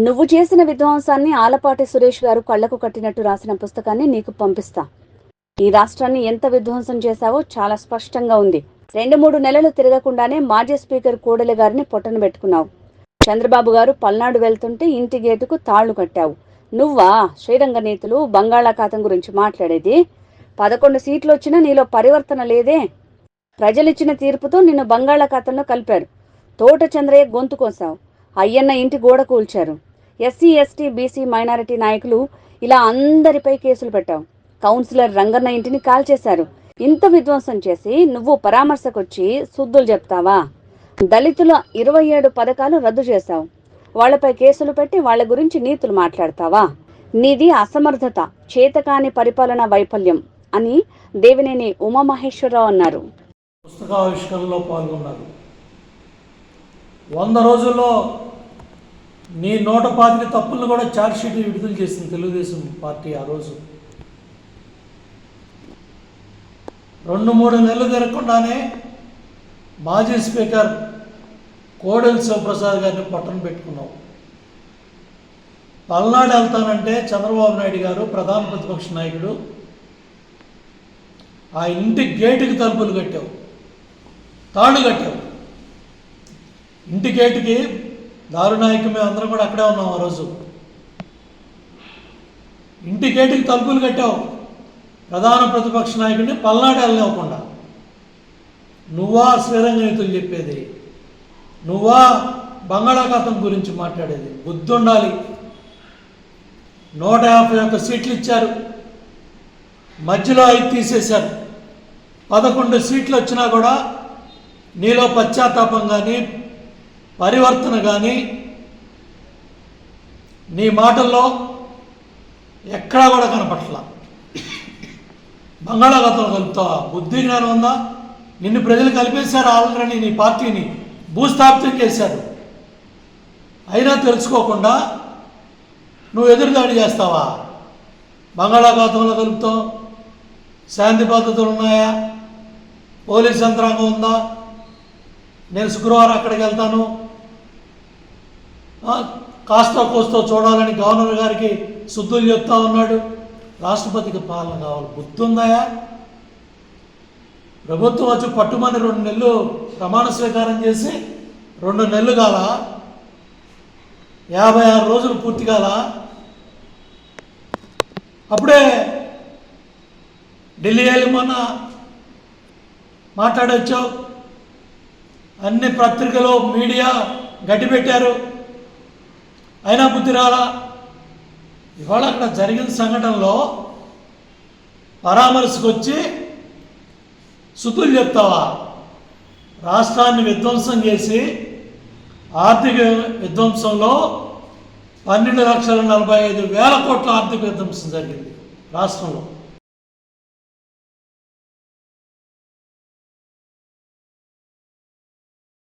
నువ్వు చేసిన విధ్వంసాన్ని ఆలపాటి సురేష్ గారు కళ్లకు కట్టినట్టు రాసిన పుస్తకాన్ని నీకు పంపిస్తా. ఈ రాష్ట్రాన్ని ఎంత విధ్వంసం చేశావో చాలా స్పష్టంగా ఉంది. 2-3 నెలలు తిరగకుండానే మాజీ స్పీకర్ కోడెల గారిని పొట్టన పెట్టుకున్నావు. చంద్రబాబు గారు పల్నాడు వెళ్తుంటే ఇంటి గేటుకు తాళ్లు కట్టావు. నువ్వా శ్రీరంగ నీతులు బంగాళాఖాతం గురించి మాట్లాడేది? 11 సీట్లు వచ్చినా నీలో పరివర్తన లేదే. ప్రజలిచ్చిన తీర్పుతో నిన్ను బంగాళాఖాతంలో కలిపారు. తోట చంద్రయ్య గొంతు కోసావు. అయ్యన్న ఇంటి గోడ కూల్చారు. ఎస్సీ ఎస్టీ బీసీ మైనారిటీ నాయకులు ఇలా అందరిపై కేసులు పెట్టావు. కౌన్సిలర్ రంగన్న ఇంటిని కాల్చేశారు. ఇంత విధ్వంసం చేసి నువ్వు పరామర్శకొచ్చి శుద్ధులు చెప్తావా? దళితుల 27 పథకాలు రద్దు చేశావు. వాళ్లపై కేసులు పెట్టి వాళ్ల గురించి నీతులు మాట్లాడతావా? నీది అసమర్థత, చేతకాని పరిపాలన వైఫల్యం అని దేవినేని ఉమామహేశ్వరరావు అన్నారు. పుస్తకావిష్కరణలో పాల్గొన్నారు. 100 రోజుల్లో నీ 125 తప్పులను కూడా ఛార్జ్షీట్ విడుదల చేసింది తెలుగుదేశం పార్టీ. ఆ రోజు 2-3 నెలలు తిరగకుండానే మాజీ స్పీకర్ కోడెల శివప్రసాద్ గారిని పట్టణ పెట్టుకున్నావు. పల్నాడు వెళ్తానంటే చంద్రబాబు నాయుడు గారు ప్రధాన ప్రతిపక్ష నాయకుడు, ఆ ఇంటి గేటుకి తలుపులు కట్టావు, తాళ్ళు కట్టావు. ఇంటి గేటుకి దారునాయకు మేము అందరం కూడా అక్కడే ఉన్నాం. ఆ రోజు ఇంటి గేటుకి తలుపులు కట్టావు. ప్రధాన ప్రతిపక్ష నాయకుడిని పల్నాడు వెళ్ళనివ్వకుండా. నువ్వా శ్రీరంగ నీతులు చెప్పేది? నువ్వా బంగాళాఖాతం గురించి మాట్లాడేది? బుద్ధి ఉండాలి. 151 సీట్లు ఇచ్చారు, మధ్యలో 5 తీసేశారు. 11 సీట్లు వచ్చినా కూడా నీలో పశ్చాత్తాపం కానీ పరివర్తన కానీ నీ మాటల్లో ఎక్కడా కూడా కనపట్ల. బంగాళాఖాతంలో కలుపుతావా? బుద్ధి జ్ఞానం ఉందా? నిన్ను ప్రజలు కలిపేశారు. ఆల్రెడీ నీ పార్టీని భూస్థాపితం చేశారు. అయినా తెలుసుకోకుండా నువ్వు ఎదురుదాడి చేస్తావా? బంగాళాఖాతంలో కలుపుతావు. శాంతి పద్ధతులు ఉన్నాయా? పోలీస్ యంత్రాంగం ఉందా? నేను శుక్రవారం అక్కడికి వెళ్తాను, కాస్త కోస్తో చూడాలని గవర్నర్ గారికి శుద్ధులు చెప్తా ఉన్నాడు. రాష్ట్రపతికి పాలన కావాలి. బుద్ధి ఉందాయా? ప్రభుత్వం వచ్చి పట్టుమని 2 నెలలు ప్రమాణ స్వీకారం చేసి 2 నెలలు కాల, 56 రోజులు పూర్తి కాల, అప్పుడే ఢిల్లీ వెళ్ళి మొన్న మాట్లాడొచ్చావు. అన్ని పత్రికలు మీడియా గడ్డి పెట్టారు, అయినా బుద్ధి రాలా. ఇవాళ అక్కడ జరిగిన సంఘటనలో పరామర్శకు వచ్చి శుద్ధులు చెప్తావా? రాష్ట్రాన్ని విధ్వంసం చేసి ఆర్థిక విధ్వంసంలో 12,45,000 కోట్ల ఆర్థిక విధ్వంసం జరిగింది రాష్ట్రంలో.